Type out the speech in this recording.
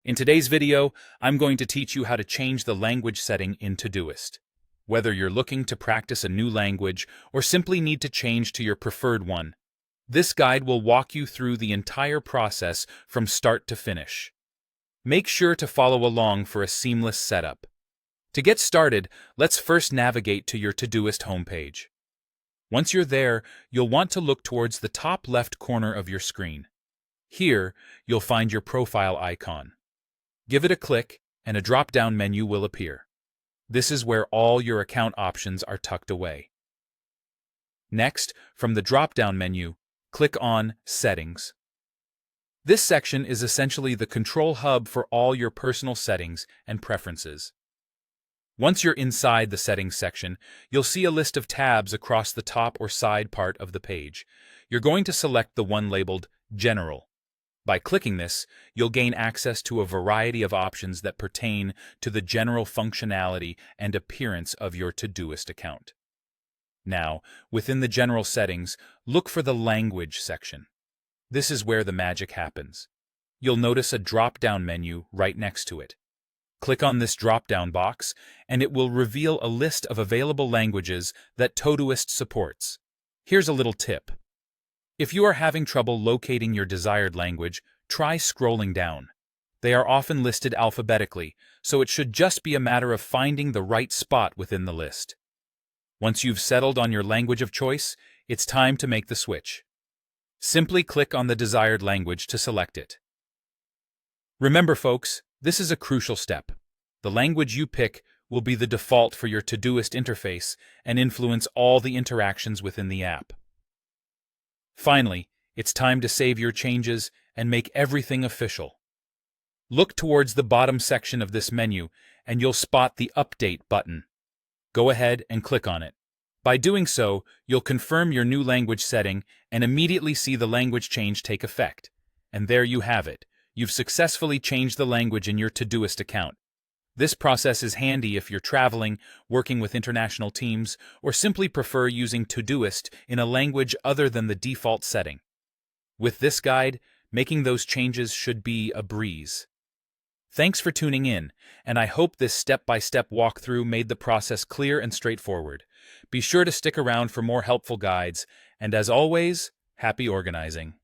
In today's video, I'm going to teach you how to change the language setting in Todoist. Whether you're looking to practice a new language or simply need to change to your preferred one, this guide will walk you through the entire process from start to finish. Make sure to follow along for a seamless setup. To get started, let's first navigate to your Todoist homepage. Once you're there, you'll want to look towards the top left corner of your screen. Here, you'll find your profile icon. Give it a click, and a drop-down menu will appear. This is where all your account options are tucked away. Next, from the drop-down menu, click on Settings. This section is essentially the control hub for all your personal settings and preferences. Once you're inside the Settings section, you'll see a list of tabs across the top or side part of the page. You're going to select the one labeled General. By clicking this, you'll gain access to a variety of options that pertain to the general functionality and appearance of your Todoist account. Now, within the general settings, look for the Language section. This is where the magic happens. You'll notice a drop-down menu right next to it. Click on this drop-down box, and it will reveal a list of available languages that Todoist supports. Here's a little tip. If you are having trouble locating your desired language, try scrolling down. They are often listed alphabetically, so it should just be a matter of finding the right spot within the list. Once you've settled on your language of choice, it's time to make the switch. Simply click on the desired language to select it. Remember, folks, this is a crucial step. The language you pick will be the default for your Todoist interface and influence all the interactions within the app. Finally, it's time to save your changes and make everything official. Look towards the bottom section of this menu, and you'll spot the Update button. Go ahead and click on it. By doing so, you'll confirm your new language setting and immediately see the language change take effect. And there you have it. You've successfully changed the language in your Todoist account. This process is handy if you're traveling, working with international teams, or simply prefer using Todoist in a language other than the default setting. With this guide, making those changes should be a breeze. Thanks for tuning in, and I hope this step-by-step walkthrough made the process clear and straightforward. Be sure to stick around for more helpful guides, and as always, happy organizing.